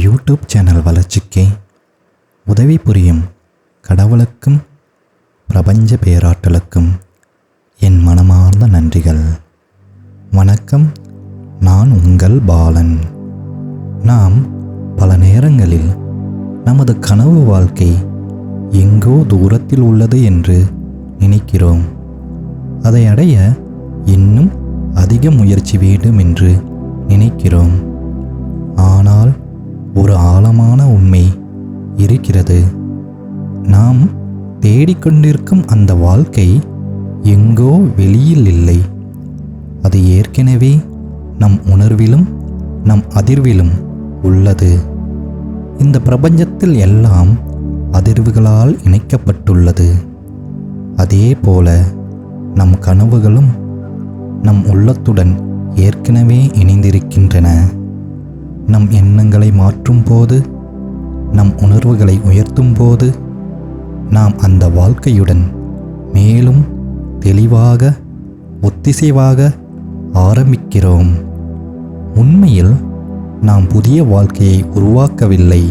YouTube channel வளர்ச்சிக்கு உதவி புரியும் கடவுளுக்கும் பிரபஞ்ச பேராற்றலுக்கும் என் மனமார்ந்த நன்றிகள். வணக்கம். நான் உங்கள் பாலன். நாம் பல நேரங்களில் நமது கனவு வாழ்க்கை எங்கோ தூரத்தில் உள்ளது என்று நினைக்கிறோம். அதை அடைய இன்னும் அதிக முயற்சி வேண்டும் என்று நினைக்கிறோம். ஆனால் ஒரு ஆழமான உண்மை இருக்கிறது. நாம் தேடிக்கொண்டிருக்கும் அந்த வாழ்க்கை எங்கோ வெளியில் இல்லை. அது ஏற்கனவே நம் உணர்விலும் நம் அதிர்விலும் உள்ளது. இந்த பிரபஞ்சத்தில் எல்லாம் அதிர்வுகளால் இணைக்கப்பட்டுள்ளது. அதே போல நம் கனவுகளும் நம் உள்ளத்துடன் ஏற்கனவே இணைந்திருக்கின்றன. நம் எண்ணங்களை மாற்றும் போது, நம் உணர்வுகளை உயர்த்தும் போது, நாம் அந்த வாழ்க்கையுடன் மேலும் தெளிவாக ஒத்திசைவாக ஆரம்பிக்கிறோம். உண்மையில் நாம் புதிய வாழ்க்கையை உருவாக்கவில்லை.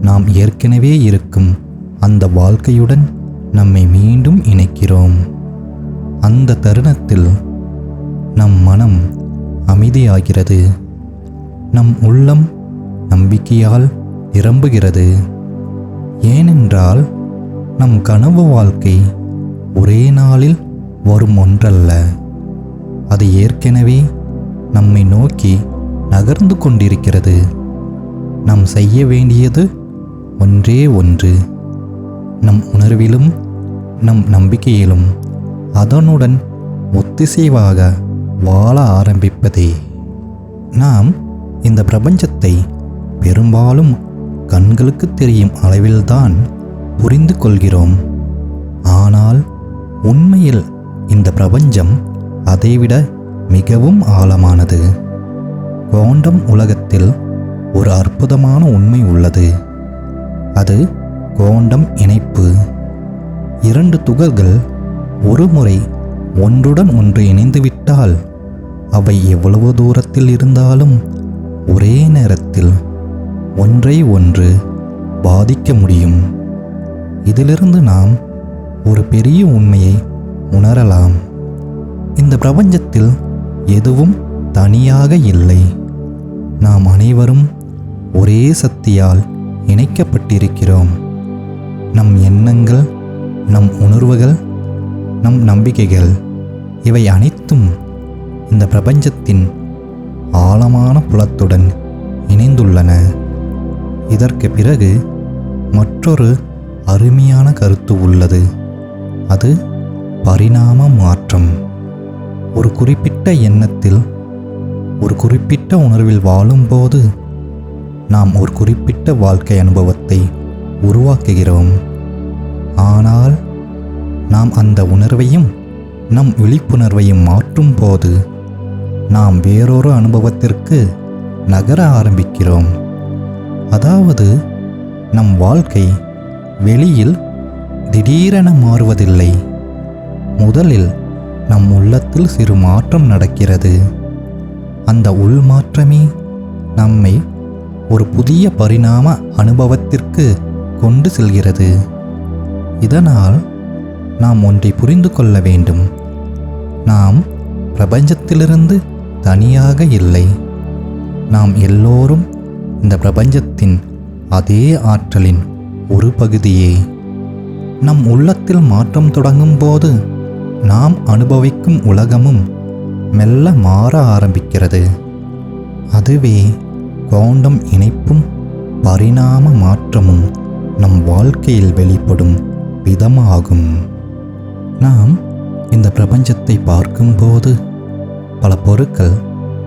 நாம் ஏற்கனவே இருக்கும் அந்த வாழ்க்கையுடன் நம்மை மீண்டும் இணைக்கிறோம். அந்த தருணத்தில் நம் மனம் அமைதியாகிறது. நம் உள்ளம் நம்பிக்கையால் நிரம்புகிறது. ஏனென்றால் நம் கனவு வாழ்க்கை ஒரே நாளில் வரும் ஒன்றல்ல. அது ஏற்கனவே நம்மை நோக்கி நகர்ந்து கொண்டிருக்கிறது. நாம் செய்ய வேண்டியது ஒன்றே ஒன்று. நம் உணர்விலும் நம் நம்பிக்கையிலும் அதனுடன் ஒத்திசைவாக வாழ ஆரம்பிப்பதே. நாம் இந்த பிரபஞ்சத்தை பெரும்பாலும் கண்களுக்கு தெரியும் அளவில்தான் புரிந்து கொள்கிறோம். ஆனால் உண்மையில் இந்த பிரபஞ்சம் அதைவிட மிகவும் ஆழமானது. குவாண்டம் உலகத்தில் ஒரு அற்புதமான உண்மை உள்ளது. அது குவாண்டம் இணைப்பு. இரண்டு துகள்கள் ஒரு முறை ஒன்றுடன் ஒன்று இணைந்துவிட்டால் அவை எவ்வளவு தூரத்தில் இருந்தாலும் ஒரே நேரத்தில் ஒன்றை ஒன்று பாதிக்க முடியும். இதிலிருந்து நாம் ஒரு பெரிய உண்மையை உணரலாம். இந்த பிரபஞ்சத்தில் எதுவும் தனியாக இல்லை. நாம் அனைவரும் ஒரே சக்தியால் இணைக்கப்பட்டிருக்கிறோம். நம் எண்ணங்கள், நம் உணர்வுகள், நம் நம்பிக்கைகள் இவை அனைத்தும் இந்த பிரபஞ்சத்தின் ஆழமான புலத்துடன் இணைந்துள்ளன. இதற்கு பிறகு மற்றொரு அருமையான கருத்து உள்ளது. அது பரிணாம மாற்றம். ஒரு குறிப்பிட்ட எண்ணத்தில் ஒரு குறிப்பிட்ட உணர்வில் வாழும்போது நாம் ஒரு குறிப்பிட்ட வாழ்க்கை அனுபவத்தை உருவாக்குகிறோம். ஆனால் நாம் அந்த உணர்வையும் நம் விழிப்புணர்வையும் மாற்றும் போது நாம் வேறொரு அனுபவத்திற்கு நகர ஆரம்பிக்கிறோம். அதாவது நம் வாழ்க்கை வெளியில் திடீரென மாறுவதில்லை. முதலில் நம் உள்ளத்தில் சிறு மாற்றம் நடக்கிறது. அந்த உள்மாற்றமே நம்மை ஒரு புதிய பரிணாம அனுபவத்திற்கு கொண்டு செல்கிறது. இதனால் நாம் ஒன்றை புரிந்து கொள்ள வேண்டும். நாம் பிரபஞ்சத்திலிருந்து தனியாக இல்லை. நாம் எல்லோரும் இந்த பிரபஞ்சத்தின் அதே ஆற்றலின் ஒரு பகுதியே. நம் உள்ளத்தில் மாற்றம் தொடங்கும் போது நாம் அனுபவிக்கும் உலகமும் மெல்ல மாற ஆரம்பிக்கிறது. அதுவே குவாண்டம் இணைப்பும் பரிணாம மாற்றமும் நம் வாழ்க்கையில் வெளிப்படும் விதமாகும். நாம் இந்த பிரபஞ்சத்தை பார்க்கும்போது பல பொருட்கள்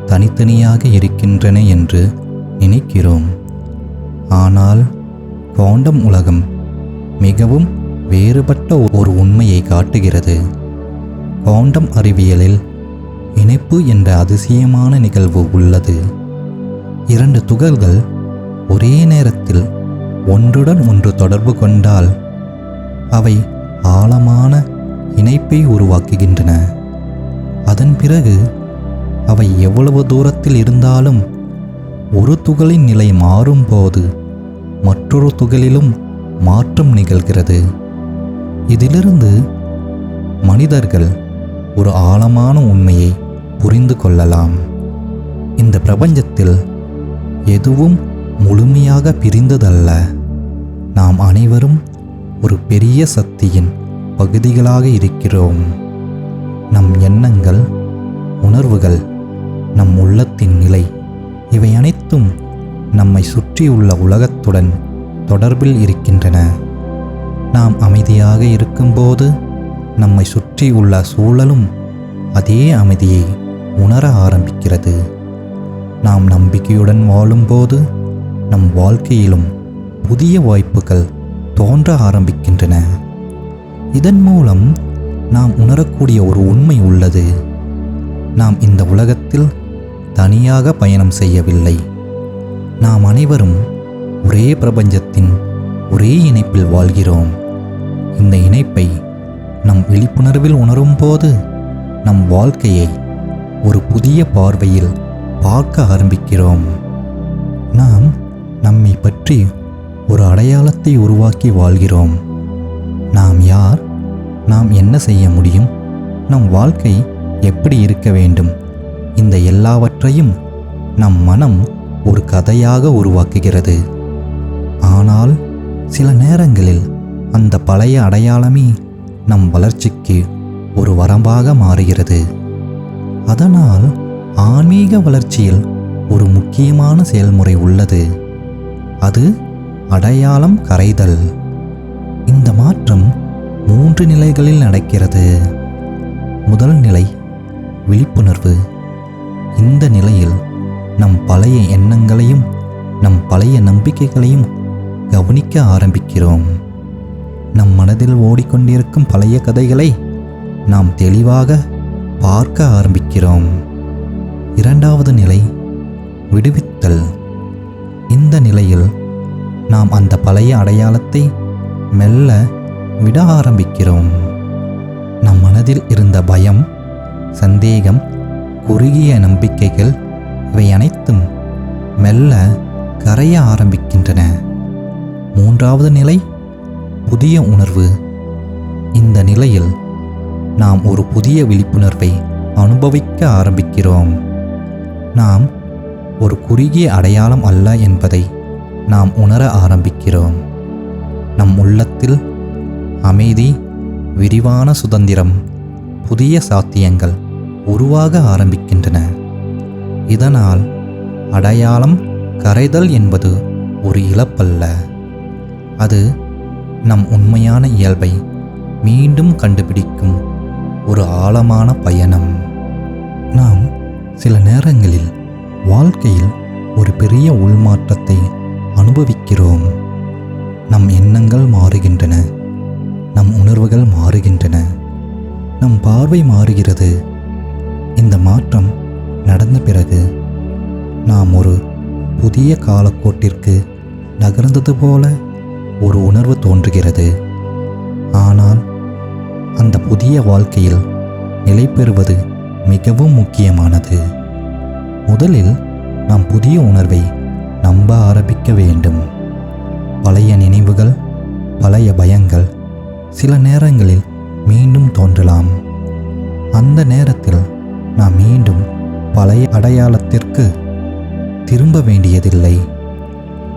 தனித்தனியாக இருக்கின்றன என்று நினைக்கிறோம். ஆனால் குவாண்டம் உலகம் மிகவும் வேறுபட்ட ஒரு உண்மையை காட்டுகிறது. குவாண்டம் அறிவியலில் இணைப்பு என்ற அதிசயமான நிகழ்வு உள்ளது. இரண்டு துகள்கள் ஒரே நேரத்தில் ஒன்றுடன் ஒன்று தொடர்பு கொண்டால் அவை ஆழமான இணைப்பை உருவாக்குகின்றன. அதன் பிறகு அவை எவ்வளவு தூரத்தில் இருந்தாலும் ஒரு துகளின் நிலை மாறும்போது மற்றொரு துகளிலும் மாற்றம் நிகழ்கிறது. இதிலிருந்து மனிதர்கள் ஒரு ஆழமான உண்மையை புரிந்து கொள்ளலாம். இந்த பிரபஞ்சத்தில் எதுவும் முழுமையாக பிரிந்ததல்ல. நாம் அனைவரும் ஒரு பெரிய சக்தியின் பகுதிகளாக இருக்கிறோம். நம் எண்ணங்கள், உணர்வுகள், நம் உள்ளத்தின் நிலை, இவை அனைத்தும் நம்மை சுற்றியுள்ள உலகத்துடன் தொடர்பில் இருக்கின்றன. நாம் அமைதியாக இருக்கும்போது நம்மை சுற்றி உள்ள சூழலும் அதே அமைதியை உணர ஆரம்பிக்கிறது. நாம் நம்பிக்கையுடன் வாழும்போது நம் வாழ்க்கையிலும் புதிய வாய்ப்புகள் தோன்ற ஆரம்பிக்கின்றன. இதன் மூலம் நாம் உணரக்கூடிய ஒரு உண்மை உள்ளது. நாம் இந்த உலகத்தில் தனியாக பயணம் செய்யவில்லை. நாம் அனைவரும் ஒரே பிரபஞ்சத்தின் ஒரே இணைப்பில் வாழ்கிறோம். இந்த இணைப்பை நம் விழிப்புணர்வில் உணரும்போது நம் வாழ்க்கையை ஒரு புதிய பார்வையில் பார்க்க ஆரம்பிக்கிறோம். நாம் நம்மை பற்றி ஒரு அடையாளத்தை உருவாக்கி வாழ்கிறோம். நாம் யார், நாம் என்ன செய்ய முடியும், நம் வாழ்க்கை எப்படி இருக்க வேண்டும், இந்த எல்லாவற்றையும் நம் மனம் ஒரு கதையாக உருவாக்குகிறது. ஆனால் சில நேரங்களில் அந்த பழைய அடையாளமே நம் வளர்ச்சிக்கு ஒரு வரம்பாக மாறுகிறது. அதனால் ஆன்மீக வளர்ச்சியில் ஒரு முக்கியமான செயல்முறை உள்ளது. அது அடையாளம் கரைதல். இந்த மாற்றம் 3 நிலைகளில் நடக்கிறது. முதல் நிலை விழிப்புணர்வு. இந்த நிலையில் நம் பழைய எண்ணங்களையும் நம் பழைய நம்பிக்கைகளையும் கவனிக்க ஆரம்பிக்கிறோம். நம் மனதில் ஓடிக்கொண்டிருக்கும் பழைய கதைகளை நாம் தெளிவாக பார்க்க ஆரம்பிக்கிறோம். இரண்டாவது நிலை விடுவித்தல். இந்த நிலையில் நாம் அந்த பழைய அடையாளத்தை மெல்ல விட ஆரம்பிக்கிறோம். நம் மனதில் இருந்த பயம், சந்தேகம், குறுகிய நம்பிக்கைகள், இவை அனைத்தும் மெல்ல கரைய ஆரம்பிக்கின்றன. மூன்றாவது நிலை புதிய உணர்வு. இந்த நிலையில் நாம் ஒரு புதிய விழிப்புணர்வை அனுபவிக்க ஆரம்பிக்கிறோம். நாம் ஒரு குறுகிய அடையாளம் அல்ல என்பதை நாம் உணர ஆரம்பிக்கிறோம். நம் உள்ளத்தில் அமைதி, விரிவான சுதந்திரம், புதிய சாத்தியங்கள் உருவாக ஆரம்பிக்கின்றன. இதனால் அடையாளம் கரைதல் என்பது ஒரு இழப்பல்ல. அது நம் உண்மையான இயல்பை மீண்டும் கண்டுபிடிக்கும் ஒரு ஆழமான பயணம். நாம் சில நேரங்களில் வாழ்க்கையில் ஒரு பெரிய உள்மாற்றத்தை அனுபவிக்கிறோம். நம் எண்ணங்கள் மாறுகின்றன, நம் உணர்வுகள் மாறுகின்றன, நம் பார்வை மாறுகிறது. இந்த மாற்றம் நடந்த பிறகு நாம் ஒரு புதிய காலக்கோட்டிற்கு நகர்ந்தது போல ஒரு உணர்வு தோன்றுகிறது. ஆனால் அந்த புதிய வாழ்க்கையில் நிலை பெறுவது மிகவும் முக்கியமானது. முதலில் நாம் புதிய உணர்வை நம்ப ஆரம்பிக்க வேண்டும். பழைய நினைவுகள், பழைய பயங்கள் சில நேரங்களில் மீண்டும் தோன்றலாம். அந்த நேரத்தில் நாம் மீண்டும் பழைய அடையாளத்திற்கு திரும்ப வேண்டியதில்லை.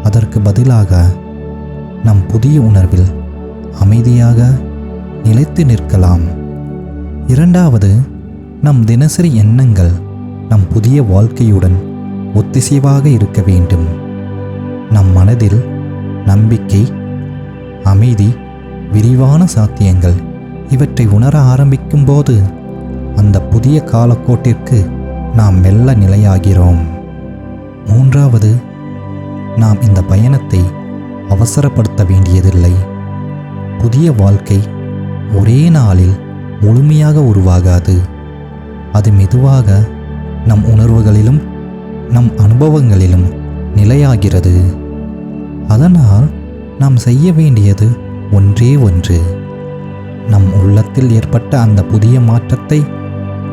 அதற்கு பதிலாக நம் புதிய உணர்வில் அமைதியாக நிலைத்து நிற்கலாம். இரண்டாவது, நம் தினசரி எண்ணங்கள் நம் புதிய வாழ்க்கையுடன் ஒத்திசைவாக இருக்க வேண்டும். நம் மனதில் நம்பிக்கை, அமைதி, விரிவான சாத்தியங்கள் இவற்றை உணர ஆரம்பிக்கும் போது அந்த புதிய காலக்கோட்டிற்கு நாம் மெல்ல நிலையாகிறோம். மூன்றாவது, நாம் இந்த பயணத்தை அவசரப்படுத்த வேண்டியதில்லை. புதிய வாழ்க்கை ஒரே நாளில் முழுமையாக உருவாகாது. அது மெதுவாக நம் உணர்வுகளிலும் நம் அனுபவங்களிலும் நிலையாகிறது. அதனால் நாம் செய்ய வேண்டியது ஒன்றே ஒன்று. நம் உள்ளத்தில் ஏற்பட்ட அந்த புதிய மாற்றத்தை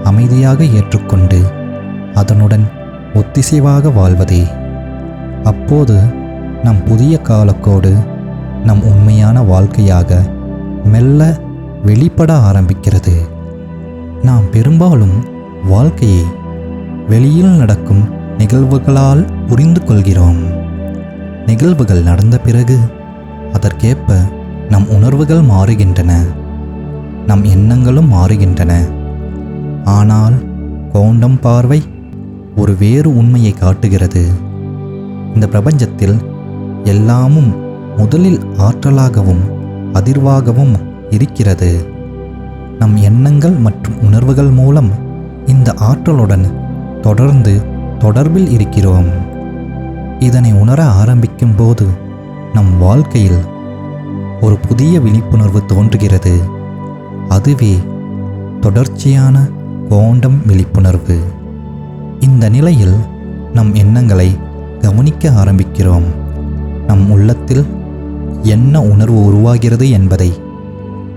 அமைதியாக ஏற்றுக்கொண்டு அதனுடன் ஒத்திசைவாக வாழ்வதே. அப்போது நம் புதிய காலக்கோடு நம் உண்மையான வாழ்க்கையாக மெல்ல வெளிப்பட ஆரம்பிக்கிறது. நாம் பெரும்பாலும் வாழ்க்கையை வெளியில் நடக்கும் நிகழ்வுகளால் புரிந்து கொள்கிறோம். நிகழ்வுகள் நடந்த பிறகு அதற்கேற்ப நம் உணர்வுகள் மாறுகின்றன, நம் எண்ணங்களும் மாறுகின்றன. ஆனால் குவாண்டம் பார்வை ஒரு வேறு உண்மையை காட்டுகிறது. இந்த பிரபஞ்சத்தில் எல்லாமும் முதலில் ஆற்றலாகவும் அதிர்வாகவும் இருக்கிறது. நம் எண்ணங்கள் மற்றும் உணர்வுகள் மூலம் இந்த ஆற்றலுடன் தொடர்ந்து தொடர்பில் இருக்கிறோம். இதனை உணர ஆரம்பிக்கும் போது நம் வாழ்க்கையில் ஒரு புதிய விழிப்புணர்வு தோன்றுகிறது. அதுவே தொடர்ச்சியான குவாண்டம் விழிப்புணர்வு. இந்த நிலையில் நம் எண்ணங்களை கவனிக்க ஆரம்பிக்கிறோம். நம் உள்ளத்தில் என்ன உணர்வு உருவாகிறது என்பதை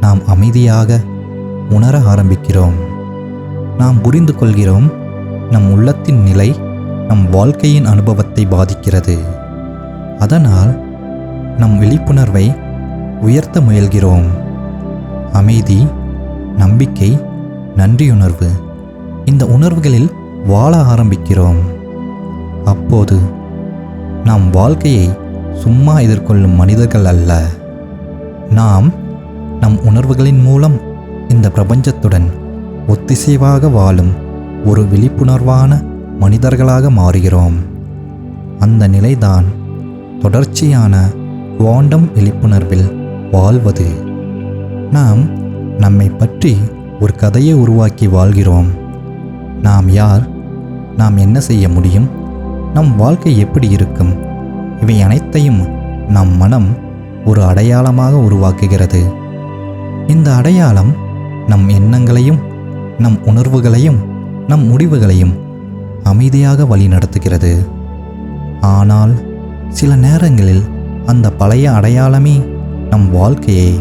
நாம் அமைதியாக உணர ஆரம்பிக்கிறோம். நாம் புரிந்து கொள்கிறோம், நம் உள்ளத்தின் நிலை நம் வாழ்க்கையின் அனுபவத்தை பாதிக்கிறது. அதனால் நம் விழிப்புணர்வை உயர்த்த முயல்கிறோம். அமைதி, நம்பிக்கை, நன்றியுணர்வு, இந்த உணர்வுகளில் வாழ ஆரம்பிக்கிறோம். அப்போது நாம் வாழ்க்கையை சும்மா எதிர்கொள்ளும் மனிதர்கள் அல்ல. நாம் நம் உணர்வுகளின் மூலம் இந்த பிரபஞ்சத்துடன் ஒத்திசைவாக வாழும் ஒரு விழிப்புணர்வான மனிதர்களாக மாறுகிறோம். அந்த நிலைதான் தொடர்ச்சியான குவாண்டம் விழிப்புணர்வில் வாழ்வது. நாம் நம்மை பற்றி ஒரு கதையை உருவாக்கி வாழ்கிறோம். நாம் யார்? நாம் என்ன செய்ய முடியும்? நம் வாழ்க்கை எப்படி இருக்கும்? இவை அனைத்தையும் நம் மனம் ஒரு அடையாளமாக உருவாக்குகிறது. இந்த அடையாளம் நம் எண்ணங்களையும் நம் உணர்வுகளையும் நம் முடிவுகளையும் அமைதியாக வழிநடத்துகிறது. ஆனால் சில நேரங்களில் அந்த பழைய அடையாளமே நம் வாழ்க்கையை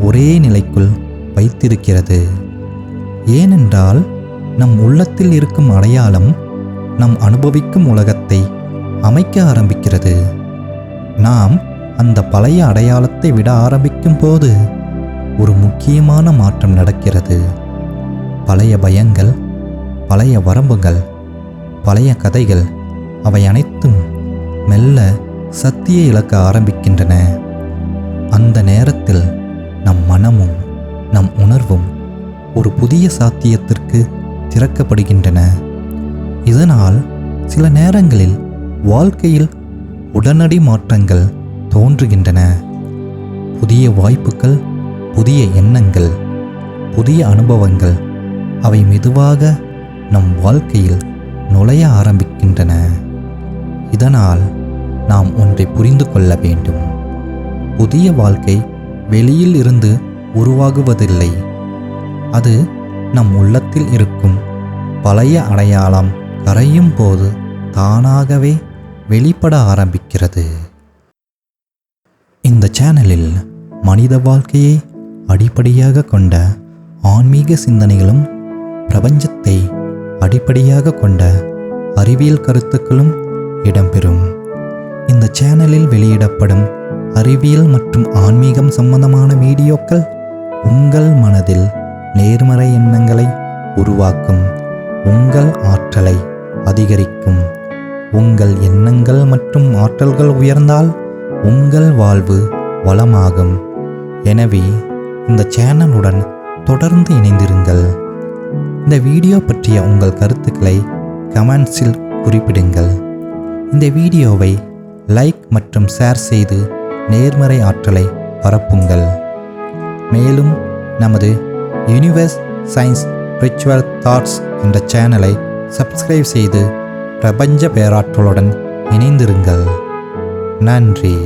ஒரே நிலைக்குள் வைத்திருக்கிறது. ஏனென்றால் நம் உள்ளத்தில் இருக்கும் அடையாளம் நம் அனுபவிக்கும் உலகத்தை அமைக்க ஆரம்பிக்கிறது. நாம் அந்த பழைய அடையாளத்தை விட ஆரம்பிக்கும் போது ஒரு முக்கியமான மாற்றம் நடக்கிறது. பழைய பயங்கள், பழைய வரம்புகள், பழைய கதைகள், அவை அனைத்தும் மெல்ல சக்தியை இழக்க ஆரம்பிக்கின்றன. அந்த நேரத்தில் நம் மனமும் நம் உணர்வும் ஒரு புதிய சாத்தியத்திற்கு திறக்கப்படுகின்றன. இதனால் சில நேரங்களில் வாழ்க்கையில் உடனடி மாற்றங்கள் தோன்றுகின்றன. புதிய வாய்ப்புகள், புதிய எண்ணங்கள், புதிய அனுபவங்கள், அவை மெதுவாக நம் வாழ்க்கையில் நுழைய ஆரம்பிக்கின்றன. இதனால் நாம் ஒன்றை புரிந்து கொள்ள வேண்டும். புதிய வாழ்க்கை வெளியில் இருந்து உருவாகுவதில்லை. அது நம் உள்ளத்தில் இருக்கும் பழைய அடையாளம் கரையும் போது தானாகவே வெளிப்பட ஆரம்பிக்கிறது. இந்த சேனலில் மனித வாழ்க்கையை அடிப்படையாக கொண்ட ஆன்மீக சிந்தனைகளும் பிரபஞ்சத்தை அடிப்படையாக கொண்ட அறிவியல் கருத்துக்களும் இடம்பெறும். இந்த சேனலில் வெளியிடப்படும் அறிவியல் மற்றும் ஆன்மீகம் சம்பந்தமான வீடியோக்கள் உங்கள் மனதில் நேர்மறை எண்ணங்களை உருவாக்கும், உங்கள் ஆற்றலை அதிகரிக்கும். உங்கள் எண்ணங்கள் மற்றும் ஆற்றல்கள் உயர்ந்தால் உங்கள் வாழ்வு வளமாகும். எனவே இந்த சேனலுடன் தொடர்ந்து இணைந்திருங்கள். இந்த வீடியோ பற்றிய உங்கள் கருத்துக்களை கமெண்ட்ஸில் குறிப்பிடுங்கள். இந்த வீடியோவை லைக் மற்றும் ஷேர் செய்து நேர்மறை ஆற்றலை பரப்புங்கள். மேலும் நமது யூனிவர்ஸ் சயின்ஸ் ஸ்பிரிச்சுவல் தாட்ஸ் என்ற சேனலை சப்ஸ்கிரைப் செய்து பிரபஞ்ச பேராற்றலுடன் இணைந்திருங்கள். நன்றி.